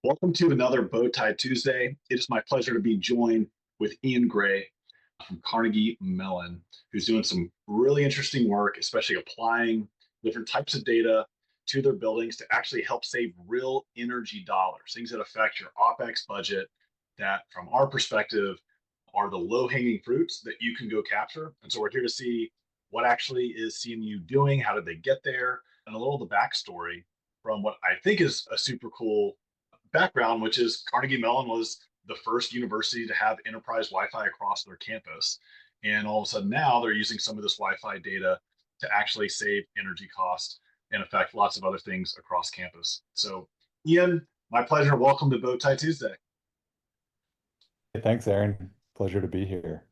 Welcome to another Bowtie Tuesday. It is my pleasure to be joined with Ian Gray from Carnegie Mellon, who's doing some really interesting work, especially applying different types of data to their buildings to actually help save real energy dollars, things that affect your OpEx budget that, from our perspective, are the low-hanging fruits that you can go capture. And so we're here to see what actually is CMU doing, how did they get there, and a little of the backstory from what I think is a super cool background, which is Carnegie Mellon was the first university to have enterprise Wi-Fi across their campus. And all of a sudden now they're using some of this Wi-Fi data to actually save energy costs and affect lots of other things across campus. So Ian, my pleasure. Welcome to Bowtie Tuesday. Hey, thanks, Aaron. Pleasure to be here.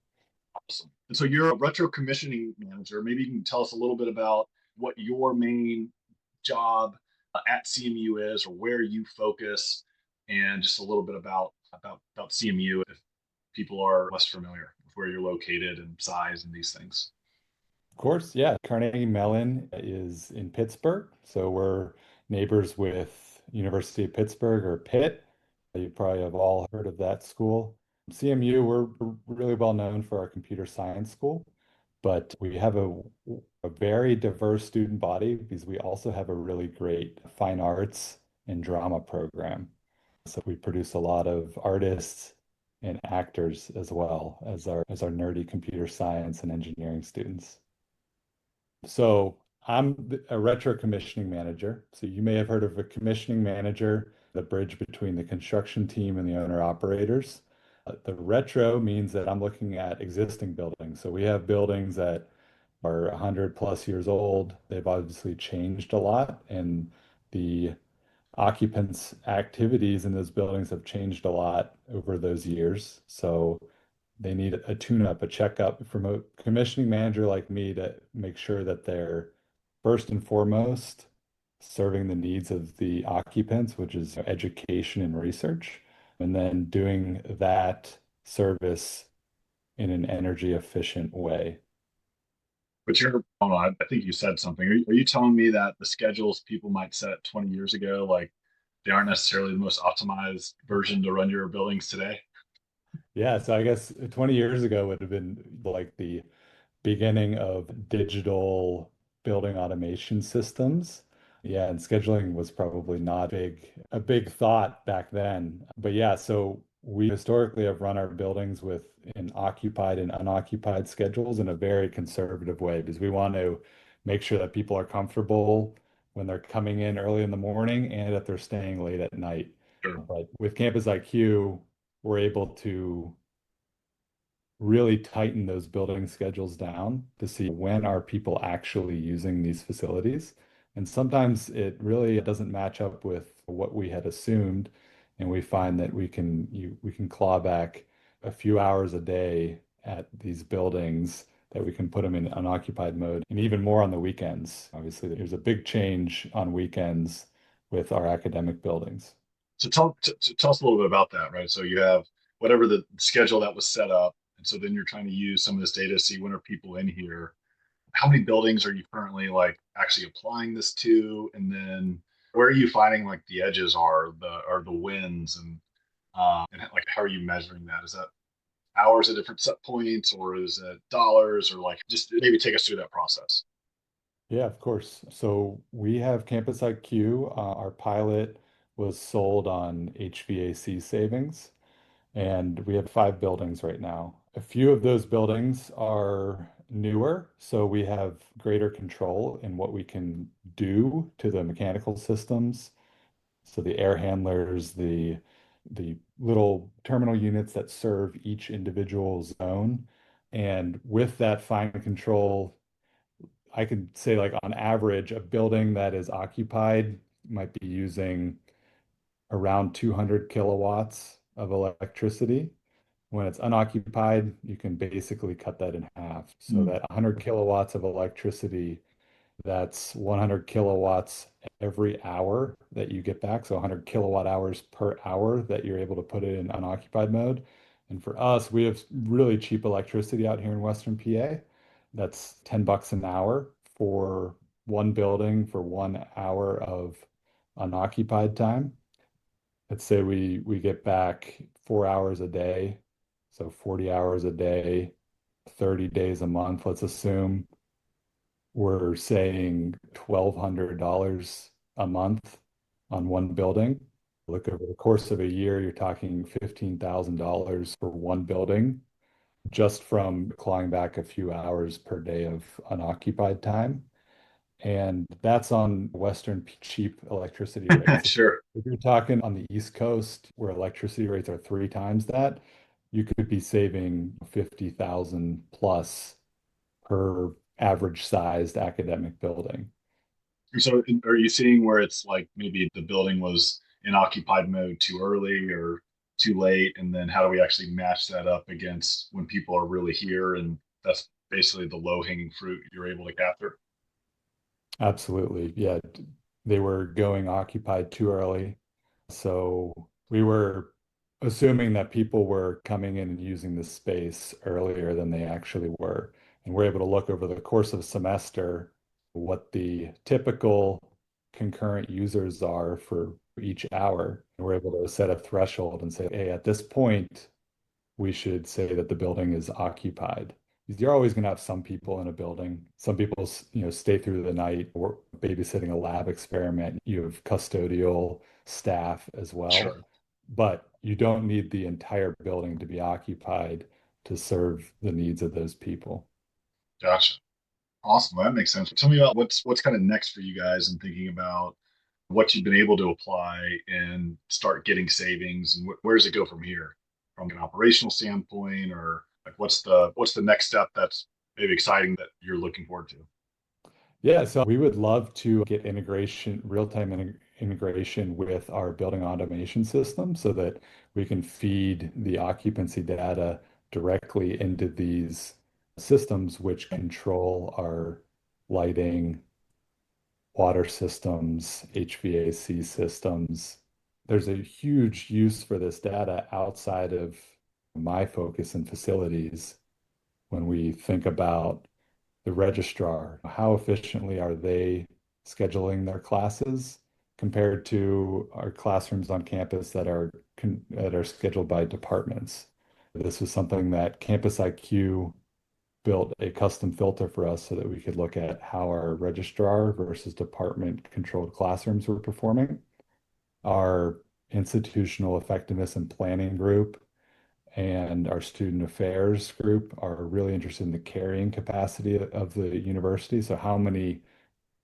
Awesome. And so you're a retro commissioning manager. Maybe you can tell us a little bit about what your main job at CMU is, or where you focus, and just a little bit about CMU if people are less familiar with where you're located and size and these things. Of course, yeah. Carnegie Mellon is in Pittsburgh, so we're neighbors with University of Pittsburgh, or Pitt. You probably have all heard of that school. CMU, we're really well known for our computer science school, but we have a very diverse student body because we also have a really great fine arts and drama program. So we produce a lot of artists and actors as well as our nerdy computer science and engineering students. So I'm a retro commissioning manager. So you may have heard of a commissioning manager, the bridge between the construction team and the owner operators. The retro means that I'm looking at existing buildings. So we have buildings that are 100 plus years old. They've obviously changed a lot, and the occupants' activities in those buildings have changed a lot over those years. So they need a tune-up, a checkup from a commissioning manager like me to make sure that they're first and foremost serving the needs of the occupants, which is education and research, and then doing that service in an energy efficient way. But hold on, I think you said something. Are you telling me that the schedules people might set 20 years ago, like they aren't necessarily the most optimized version to run your buildings today? Yeah, so I guess 20 years ago would have been like the beginning of digital building automation systems. Yeah, and scheduling was probably not a big thought back then. But yeah, so we historically have run our buildings with an occupied and unoccupied schedules in a very conservative way because we want to make sure that people are comfortable when they're coming in early in the morning and that they're staying late at night. Sure. But with Campus IQ, we're able to really tighten those building schedules down to see when are people actually using these facilities. And sometimes it really doesn't match up with what we had assumed, and we find that we can claw back a few hours a day at these buildings that we can put them in unoccupied mode, and even more on the weekends. Obviously, there's a big change on weekends with our academic buildings. So tell us a little bit about that, right? So you have whatever the schedule that was set up, and so then you're trying to use some of this data to see when are people in here. How many buildings are you currently like actually applying this to, and then where are you finding like the edges are the wins, and like how are you measuring that? Is that hours at different set points, or is it dollars, or like just maybe take us through that process? Yeah, of course. So we have Campus IQ. Our pilot was sold on HVAC savings, and we have 5 buildings right now. A few of those buildings are newer, so we have greater control in what we can do to the mechanical systems. So the air handlers, the little terminal units that serve each individual zone. And with that fine control, I could say like on average, a building that is occupied might be using around 200 kilowatts of electricity. When it's unoccupied, you can basically cut that in half. So Mm. that 100 kilowatts of electricity, that's 100 kilowatts every hour that you get back. So 100 kilowatt hours per hour that you're able to put it in unoccupied mode. And for us, we have really cheap electricity out here in Western PA. That's $10 an hour for one building for 1 hour of unoccupied time. let's say we get back 4 hours a day, so 40 hours a day, 30 days a month, let's assume we're saying $1,200 a month on one building. Look over the course of a year, you're talking $15,000 for one building just from clawing back a few hours per day of unoccupied time. And that's on Western cheap electricity rates. Sure. If you're talking on the East Coast where electricity rates are three times that, you could be saving 50,000 plus per average sized academic building. So are you seeing where it's like maybe the building was in occupied mode too early or too late? And then how do we actually match that up against when people are really here? And that's basically the low hanging fruit you're able to capture. Absolutely. Yeah. They were going occupied too early. So we were assuming that people were coming in and using the space earlier than they actually were. And we're able to look over the course of a semester what the typical concurrent users are for each hour. And we're able to set a threshold and say, hey, at this point, we should say that the building is occupied. You're always going to have some people in a building. Some people, stay through the night or babysitting a lab experiment. You have custodial staff as well, Sure. but you don't need the entire building to be occupied to serve the needs of those people. Gotcha. Awesome. Well, that makes sense. Tell me about what's kind of next for you guys and thinking about what you've been able to apply and start getting savings and where does it go from here from an operational standpoint or like what's the next step that's maybe exciting that you're looking forward to? Yeah, so we would love to get integration, real-time integration with our building automation system so that we can feed the occupancy data directly into these systems, which control our lighting, water systems, HVAC systems. There's a huge use for this data outside of my focus in facilities when we think about the registrar, how efficiently are they scheduling their classes compared to our classrooms on campus that are scheduled by departments? This was something that CampusIQ built a custom filter for us so that we could look at how our registrar versus department controlled classrooms were performing. Our institutional effectiveness and planning group and our student affairs group are really interested in the carrying capacity of the university. So how many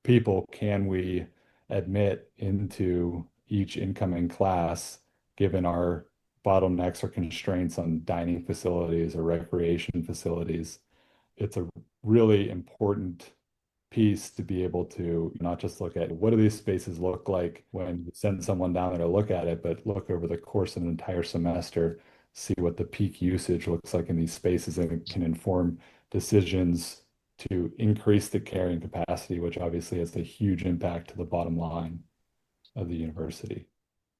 people can we admit into each incoming class, given our bottlenecks or constraints on dining facilities or recreation facilities? It's a really important piece to be able to not just look at what do these spaces look like when you send someone down there to look at it, but look over the course of an entire semester, see what the peak usage looks like in these spaces, and it can inform decisions to increase the carrying capacity, which obviously has a huge impact to the bottom line of the university.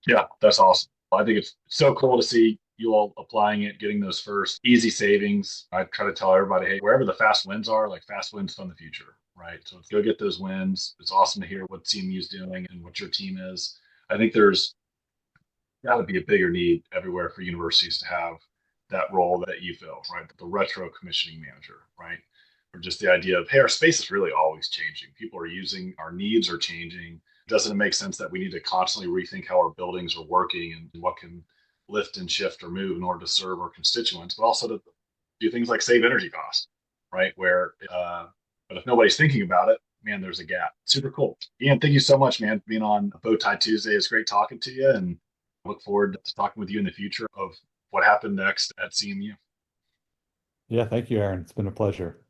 Yeah, that's awesome. I think it's so cool to see you all applying it, getting those first easy savings. I try to tell everybody, hey, wherever the fast wins are, like fast wins fund the future, right? So let's go get those wins. It's awesome to hear what CMU is doing and what your team is. I think there's got to be a bigger need everywhere for universities to have that role that you fill, right? The retro commissioning manager, right? Or just the idea of, hey, our space is really always changing. People are using, our needs are changing. Doesn't it make sense that we need to constantly rethink how our buildings are working and what can lift and shift or move in order to serve our constituents, but also to do things like save energy costs, right? But if nobody's thinking about it, man, there's a gap. Super cool. Ian, thank you so much, man, for being on Bowtie Tuesday. It's great talking to you and look forward to talking with you in the future of what happened next at CMU. Yeah, thank you, Aaron. It's been a pleasure.